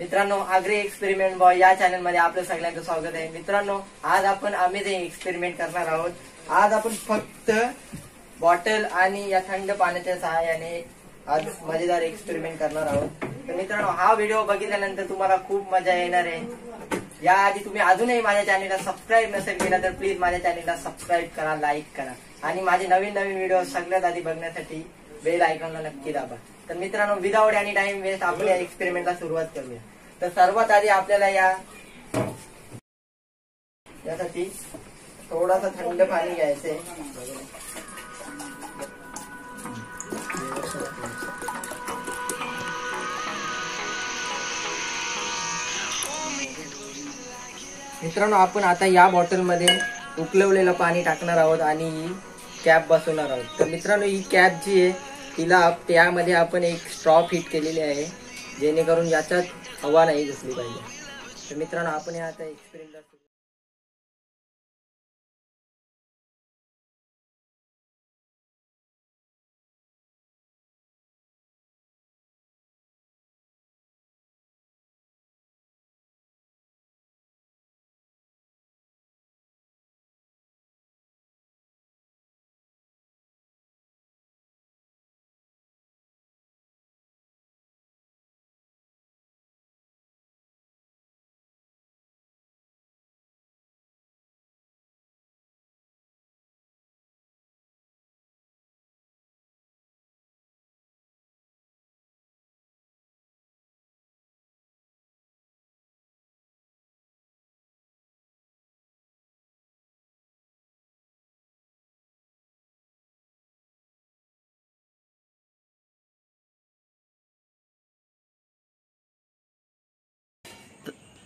मित्रांनो, Agri experiment boy या channel मध्ये आपलं सगळ्यांचं स्वागत आहे। मित्रांनो, आज आपण अमेझिंग एक्सपेरिमेंट करणार आहोत। आज आपण फक्त बॉटल आणि या थंड पाण्याच्या सहाय्याने आज मजेदार एक्सपेरिमेंट करणार आहोत। तर मित्रांनो, हा व्हिडिओ बघितल्यानंतर तुम्हाला खूप मजा येणार आहे। याआधी तुम्ही अजूनही माझ्या चॅनलला सबस्क्राईब नसेल केला तर प्लीज माझ्या चॅनलला सबस्क्राईब करा, लाईक करा आणि माझे नवीन व्हिडिओ सगळ्यात आधी बघण्यासाठी बेल आयकॉनला नक्की दाबा। तर मित्रांनो, विदाउट एनी टाइम वेस्ट आपण या एक्सपेरिमेंटला सुरुवात करूया। तर सर्वात आधी आपल्याला यासाठी थोडासा थंड पाणी घ्यायचंय। मित्रांनो, आपण आता या बॉटलमध्ये उकळवलेलं पाणी टाकणार आहोत आणि ही कॅप बसवणार आहोत। तर मित्रांनो, ही कॅप जी आहे तिला त्यामध्ये आपण एक स्ट्रॉ फिट केलेली आहे, जेणेकरून याच्यात हवा नाही घुसली पाहिजे। तर मित्रांनो, आपण आता एक्सपेरिमेंट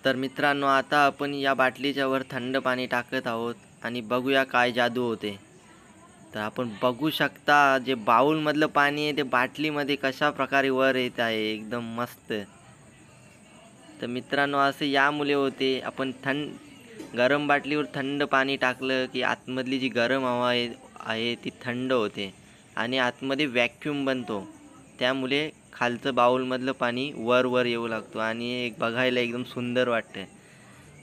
तर मित्रांनो, आता आपण या बाटलीच्या वर थंड पाणी टाकत आहोत आणि बघूया काय जादू होते। तर आपण बघू शकता, जे बाउल मधलं पाणी आहे ते बाटलीमध्ये कशा प्रकारे वर येत आहे, एकदम मस्त। तर मित्रांनो, असे यामुळे होते, आपण गरम बाटलीवर थंड पाणी टाकलं की आतमधली जी गरम हवा आहे ती थंड होते आणि आतमध्ये व्हॅक्यूम बनतो, त्यामुळे खालचं बाउलमधलं पाणी वर येऊ लागतो आणि एक बघायला एकदम सुंदर वाटतं।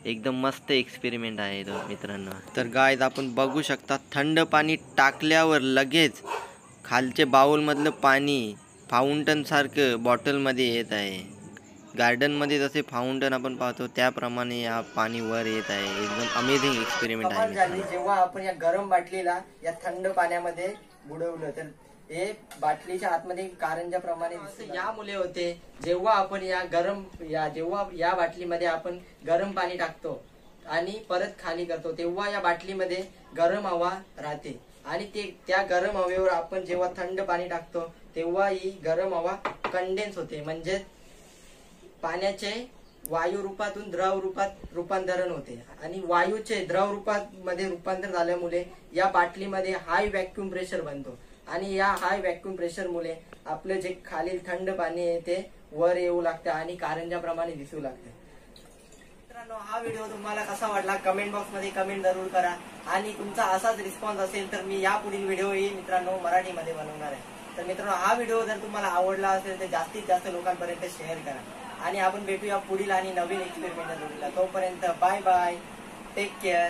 एकदम मस्त एक्सपेरिमेंट आहे तो मित्रांनो। तर गाइस, आपण बघू शकता, थंड पाणी टाकल्यावर लगेच खालचे बाउलमधलं पाणी फाउंटन सारखं बॉटलमध्ये येत आहे। गार्डनमध्ये जसे फाउंटन आपण पाहतो त्याप्रमाणे या पाणी वर येत आहे। एकदम अमेझिंग एक्सपेरिमेंट आहे। जेव्हा आपण या गरम बाटलीला या थंड पाण्यामध्ये बुडवलं तर हे बाटलीच्या आतमध्ये कारंजाप्रमाणे यामुळे होते। जेव्हा आपण जेव्हा या बाटलीमध्ये आपण गरम पाणी टाकतो आणि परत खाली करतो, तेव्हा या बाटलीमध्ये गरम हवा राहते आणि त्या गरम हवेवर आपण जेव्हा थंड पाणी टाकतो तेव्हा ही गरम हवा कंडेन्स होते, म्हणजे पाण्याचे वायू रूपातून द्रव रूपात रूपांतरण होते आणि वायूचे द्रव रूपामध्ये रूपांतर झाल्यामुळे या बाटलीमध्ये हाय व्हॅक्यूम प्रेशर बनतो आणि या हाय व्हॅक्यूम प्रेशर मुळे आपलं जे खाली थंड पाणी आहे ते वर येऊ लागतं आणि कारंजाप्रमाणे दिसू लागतं। मित्रांनो, हा व्हिडिओ तुम्हाला कसा वाटला कमेंट बॉक्स मध्ये कमेंट जरूर करा आणि तुमचा असाच रिस्पॉन्स असेल तर मी यापुढील व्हिडिओही मित्रांनो मराठीमध्ये बनवणार आहे। तर मित्रांनो, हा व्हिडिओ जर तुम्हाला आवडला असेल तर जास्तीत जास्त लोकांपर्यंत शेअर करा आणि आपण भेटूया पुढील आणि नवीन एक्सपेरिमेंट व्हिडिओला। तोपर्यंत बाय बाय, टेक केअर।